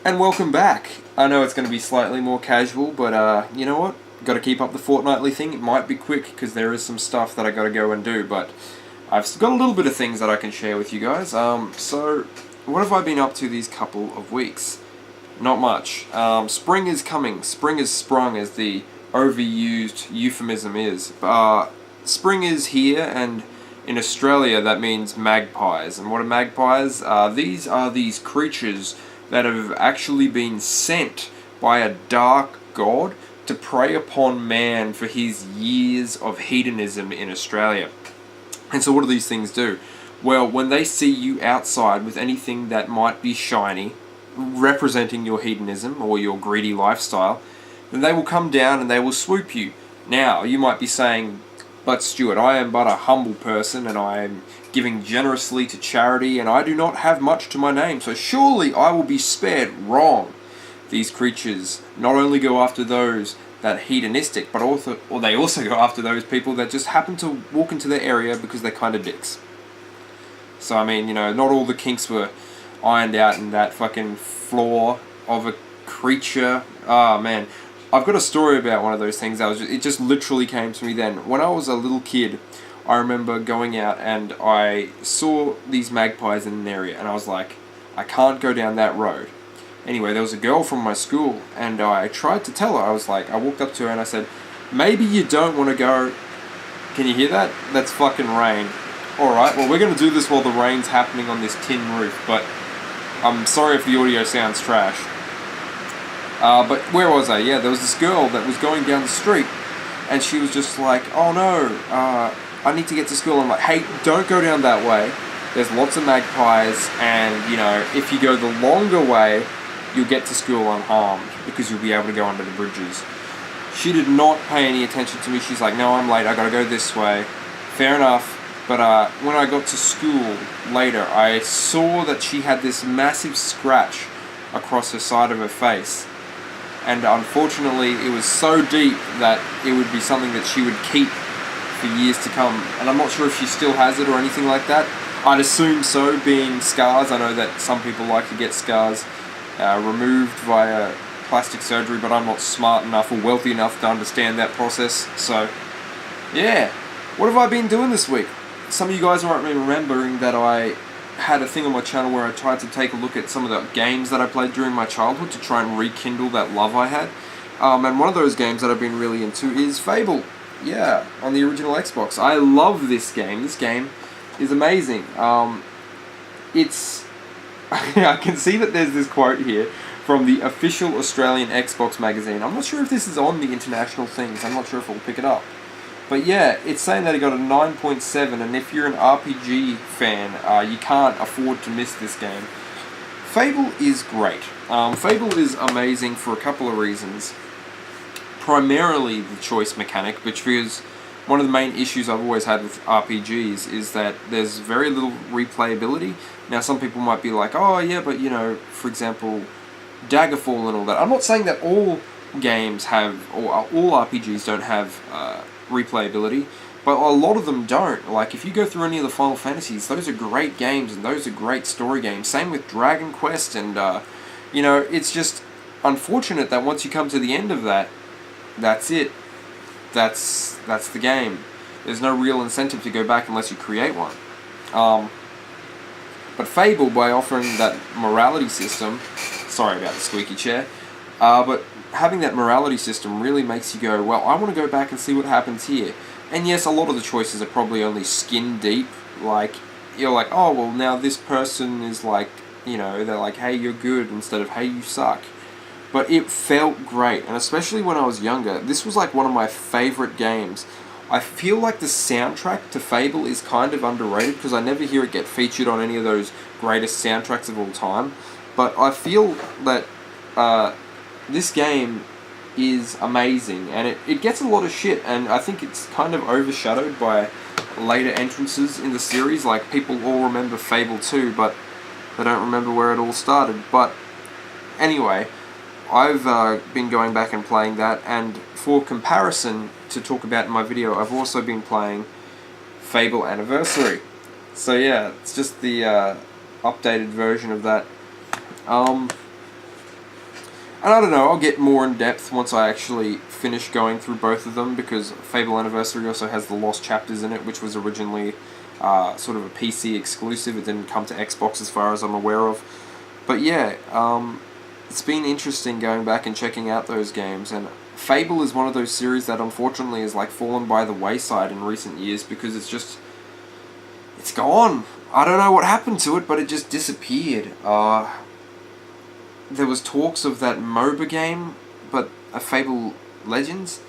And welcome back. I know it's going to be slightly more casual, but you know what? Got to keep up the Fortnightly thing. It might be quick because there is some stuff that I got to go and do, but I've got a little bit of things that I can share with you guys. So what have I been up to these couple of weeks? Not much. Spring is coming. Spring is sprung, as the overused euphemism is. Spring is here, and in Australia that means magpies. And what are magpies? These are these creatures that have actually been sent by a dark god to prey upon man for his years of hedonism in Australia. And so what do these things do? Well, when they see you outside with anything that might be shiny, representing your hedonism or your greedy lifestyle, then they will come down and they will swoop you. Now, you might be saying, but Stuart, I am but a humble person and I am giving generously to charity and I do not have much to my name, so surely I will be spared. Wrong. These creatures not only go after those that are hedonistic, but they also go after those people that just happen to walk into their area because they're kind of dicks. So I mean, not all the kinks were ironed out in that fucking flaw of a creature. Ah, man. I've got a story about one of those things. It just literally came to me then. When I was a little kid, I remember going out and I saw these magpies in an area and I was like, I can't go down that road. Anyway, there was a girl from my school and I tried to tell her. I walked up to her and I said, maybe you don't want to go. Can you hear that? That's fucking rain. Alright, well, we're going to do this while the rain's happening on this tin roof, but I'm sorry if the audio sounds trash. But where was I? Yeah, there was this girl that was going down the street, and she was just like, oh no, I need to get to school. I'm like, hey, don't go down that way. There's lots of magpies, and, if you go the longer way, you'll get to school unharmed, because you'll be able to go under the bridges. She did not pay any attention to me. She's like, no, I'm late, I gotta go this way. Fair enough. But when I got to school later, I saw that she had this massive scratch across the side of her face. And unfortunately, it was so deep that it would be something that she would keep for years to come. And I'm not sure if she still has it or anything like that. I'd assume so, being scars. I know that some people like to get scars removed via plastic surgery, but I'm not smart enough or wealthy enough to understand that process. So, yeah. What have I been doing this week? Some of you guys might be remembering that I had a thing on my channel where I tried to take a look at some of the games that I played during my childhood to try and rekindle that love I had. And one of those games that I've been really into is Fable. Yeah, on the original Xbox. I love this game. This game is amazing. It's... I can see that there's this quote here from the official Australian Xbox magazine. I'm not sure if this is on the international things. I'm not sure if I'll pick it up. But yeah, it's saying that it got a 9.7, and if you're an RPG fan, you can't afford to miss this game. Fable is great. Fable is amazing for a couple of reasons. Primarily the choice mechanic, because one of the main issues I've always had with RPGs is that there's very little replayability. Now some people might be like, oh yeah, but for example, Daggerfall and all that. I'm not saying that all games have, or all RPGs don't have replayability, but a lot of them don't. Like, if you go through any of the Final Fantasies, those are great games, and those are great story games. Same with Dragon Quest, and, it's just unfortunate that once you come to the end of that, that's it. That's the game. There's no real incentive to go back unless you create one. But Fable, by offering that morality system, sorry about the squeaky chair, but having that morality system really makes you go, well, I want to go back and see what happens here. And yes, a lot of the choices are probably only skin deep. Like, you're like, oh, well, now this person is like, they're like, hey, you're good, instead of, hey, you suck. But it felt great, and especially when I was younger, this was like one of my favorite games. I feel like the soundtrack to Fable is kind of underrated, because I never hear it get featured on any of those greatest soundtracks of all time. But I feel that this game is amazing, and it gets a lot of shit, and I think it's kind of overshadowed by later entrances in the series. Like, people all remember Fable 2, but they don't remember where it all started. But anyway, I've been going back and playing that, and for comparison to talk about in my video, I've also been playing Fable Anniversary. So yeah, it's just the updated version of that. And I don't know, I'll get more in depth once I actually finish going through both of them, because Fable Anniversary also has the Lost Chapters in it, which was originally sort of a PC exclusive. It didn't come to Xbox as far as I'm aware of. But yeah, it's been interesting going back and checking out those games, and Fable is one of those series that unfortunately has like fallen by the wayside in recent years, because it's gone. I don't know what happened to it, but it just disappeared. There was talks of that MOBA game, but a Fable Legends,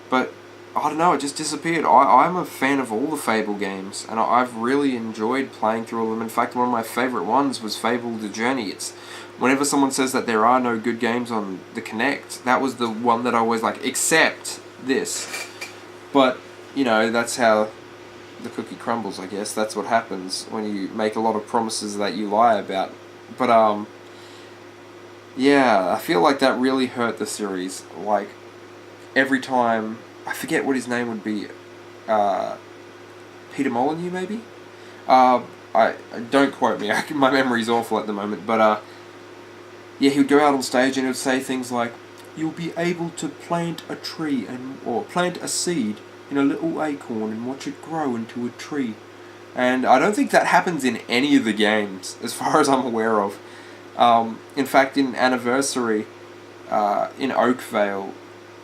but I don't know, it just disappeared. I'm a fan of all the Fable games, and I've really enjoyed playing through all of them. In fact, one of my favourite ones was Fable The Journey. It's whenever someone says that there are no good games on the Kinect, that was the one that I always like, except this. But, you know, that's how the cookie crumbles, I guess. That's what happens when you make a lot of promises that you lie about. But, yeah, I feel like that really hurt the series. Like, every time, I forget what his name would be, Peter Molyneux, maybe? I don't quote me, my memory's awful at the moment, but, yeah, he would go out on stage and he would say things like, "You'll be able to plant a tree, or plant a seed in a little acorn and watch it grow into a tree." And I don't think that happens in any of the games, as far as I'm aware of. In fact, in Anniversary, in Oakvale,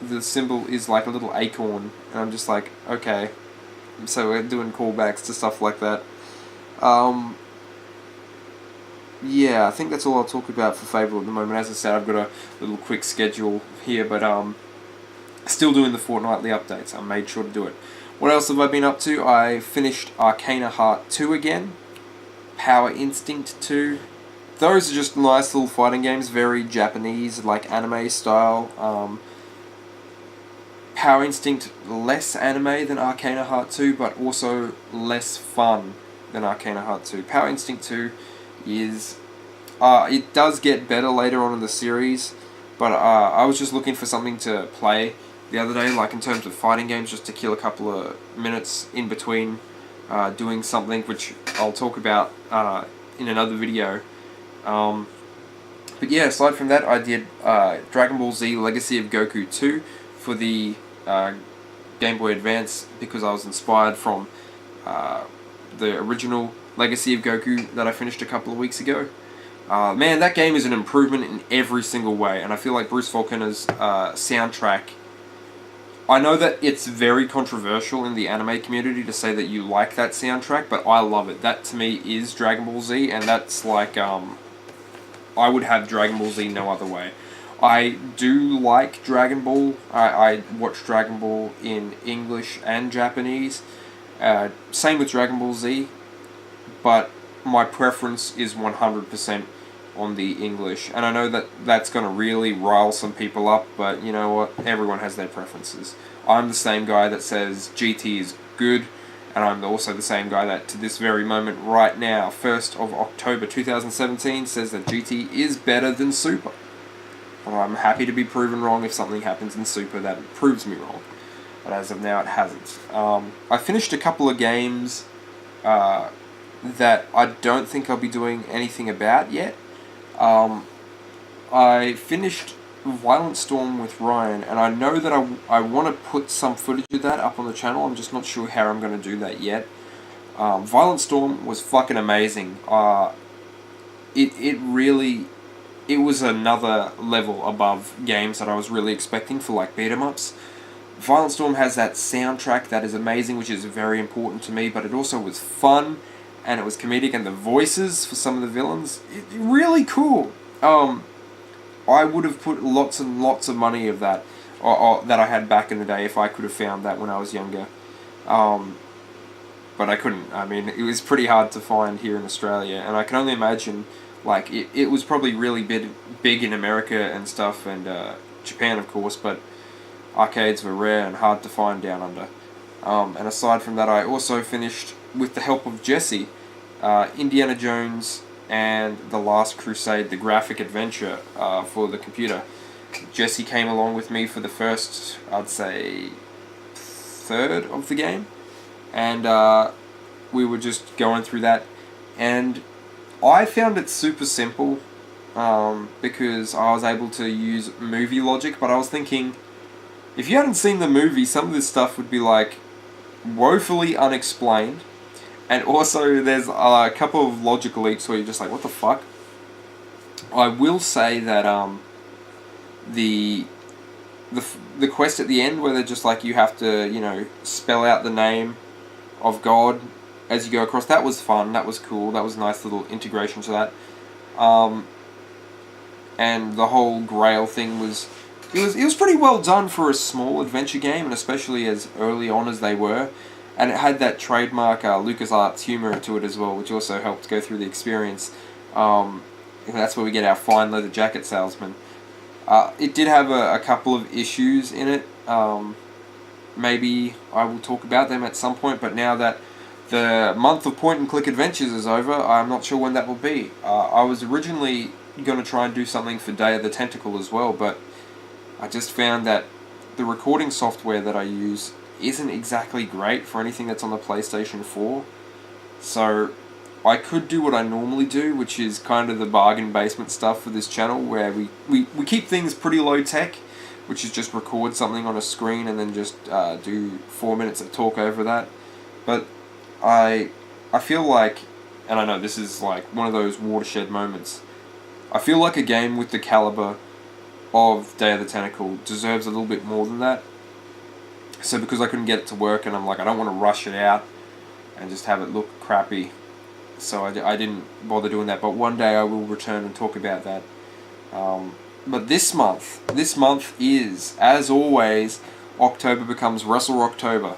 the symbol is like a little acorn, and I'm just like, okay, so we're doing callbacks to stuff like that. Yeah, I think that's all I'll talk about for Fable at the moment. As I said, I've got a little quick schedule here, but still doing the fortnightly updates. I made sure to do it. What else have I been up to? I finished Arcana Heart 2 again, Power Instinct 2. Those are just nice little fighting games, very Japanese, like anime style. Power Instinct, less anime than Arcana Heart 2, but also less fun than Arcana Heart 2. Power Instinct 2 is... it does get better later on in the series, but I was just looking for something to play the other day, like in terms of fighting games, just to kill a couple of minutes in between doing something, which I'll talk about in another video. But yeah, aside from that, I did Dragon Ball Z Legacy of Goku 2 for the Game Boy Advance, because I was inspired from the original Legacy of Goku that I finished a couple of weeks ago. Man, that game is an improvement in every single way, and I feel like Bruce Faulconer's soundtrack... I know that it's very controversial in the anime community to say that you like that soundtrack, but I love it. That, to me, is Dragon Ball Z, and that's like... I would have Dragon Ball Z no other way. I do like Dragon Ball. I watch Dragon Ball in English and Japanese. Same with Dragon Ball Z, but my preference is 100% on the English. And I know that that's going to really rile some people up, but you know what? Everyone has their preferences. I'm the same guy that says GT is good, and I'm also the same guy that, to this very moment right now, 1st of October 2017, says that GT is better than Super. And I'm happy to be proven wrong if something happens in Super that proves me wrong. But as of now, it hasn't. I finished a couple of games that I don't think I'll be doing anything about yet. I finished Violent Storm with Ryan, and I know that I want to put some footage of that up on the channel. I'm just not sure how I'm going to do that yet. Violent Storm was fucking amazing. It was another level above games that I was really expecting for like beat 'em ups. Violent Storm has that soundtrack that is amazing, which is very important to me, but it also was fun, and it was comedic, and the voices for some of the villains, really cool. I would have put lots and lots of money of that, or that I had back in the day, if I could have found that when I was younger. But I couldn't. I mean, it was pretty hard to find here in Australia, and I can only imagine, like, it was probably really big in America and stuff, and Japan, of course, but arcades were rare and hard to find down under. And aside from that, I also finished, with the help of Jesse, Indiana Jones and The Last Crusade, the graphic adventure for the computer. Jesse came along with me for the first, I'd say, third of the game, and we were just going through that, and I found it super simple. because I was able to use movie logic, but I was thinking, if you hadn't seen the movie, some of this stuff would be like woefully unexplained, and also there's a couple of logical leaps where you're just like, what the fuck? I will say that the the quest at the end where they're just like, you have to, you know, spell out the name of God as you go across, that was fun, that was cool, that was a nice little integration to that. And the whole Grail thing was it was pretty well done for a small adventure game, and especially as early on as they were. And it had that trademark LucasArts humor to it as well, which also helped go through the experience. That's where we get our fine leather jacket salesman. It did have a couple of issues in it. Maybe I will talk about them at some point, but now that the month of point-and-click adventures is over, I'm not sure when that will be. I was originally going to try and do something for Day of the Tentacle as well, but I just found that the recording software that I use isn't exactly great for anything that's on the PlayStation 4. So I could do what I normally do, which is kind of the bargain basement stuff for this channel, where we keep things pretty low tech, which is just record something on a screen and then just do 4 minutes of talk over that. But I feel like, and I know this is like one of those watershed moments, I feel like a game with the caliber of Day of the Tentacle deserves a little bit more than that. So because I couldn't get it to work, and I'm like, I don't want to rush it out and just have it look crappy, so I didn't bother doing that. But one day I will return and talk about that. But this month is, as always, October becomes Wrestle October.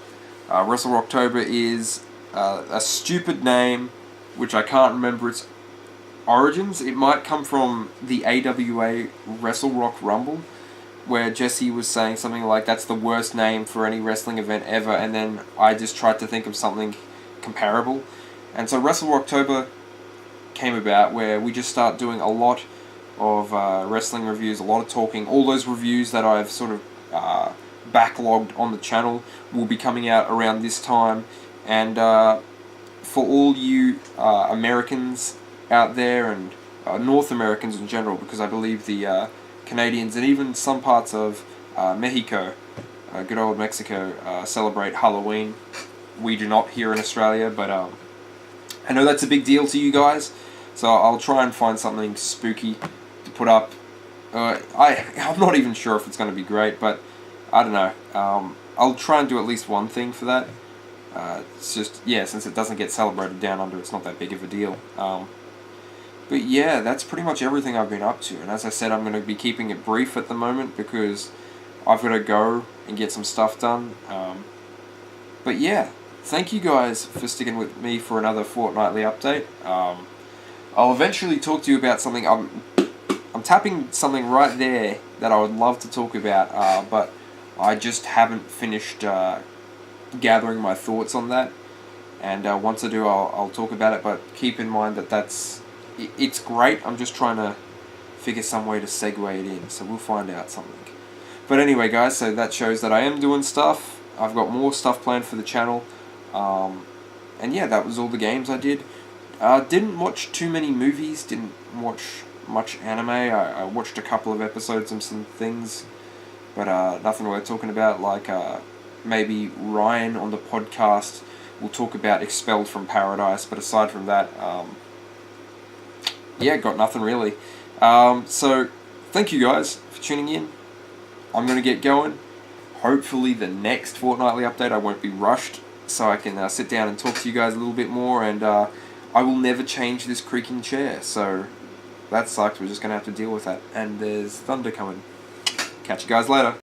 Wrestle October is a stupid name, which I can't remember its origins. It might come from the AWA Wrestle Rock Rumble, where Jesse was saying something like, that's the worst name for any wrestling event ever, and then I just tried to think of something comparable. And so Wrestle October came about, where we just start doing a lot of wrestling reviews, a lot of talking. All those reviews that I've sort of backlogged on the channel will be coming out around this time. And for all you Americans out there, and North Americans in general, because I believe the Canadians and even some parts of Mexico, good old Mexico, celebrate Halloween. We do not here in Australia, but I know that's a big deal to you guys, so I'll try and find something spooky to put up. I'm not even sure if it's going to be great, but I don't know. I'll try and do at least one thing for that. It's just, yeah, since it doesn't get celebrated down under, it's not that big of a deal. But yeah, that's pretty much everything I've been up to. And as I said, I'm going to be keeping it brief at the moment because I've got to go and get some stuff done. But yeah, thank you guys for sticking with me for another fortnightly update. I'll eventually talk to you about something. I'm tapping something right there that I would love to talk about, but I just haven't finished gathering my thoughts on that. And once I do, I'll talk about it. But keep in mind that it's great. I'm just trying to figure some way to segue it in, so we'll find out something. But anyway, guys, so that shows that I am doing stuff. I've got more stuff planned for the channel. And yeah, that was all the games I did. Didn't watch too many movies, didn't watch much anime. I watched a couple of episodes of some things, but nothing worth talking about. Like maybe Ryan on the podcast will talk about Expelled from Paradise, but aside from that, yeah, got nothing really. So thank you guys for tuning in. I'm going to get going. Hopefully the next fortnightly update I won't be rushed, so I can sit down and talk to you guys a little bit more, and I will never change this creaking chair, so that sucks. We're just going to have to deal with that. And there's thunder coming. Catch you guys later.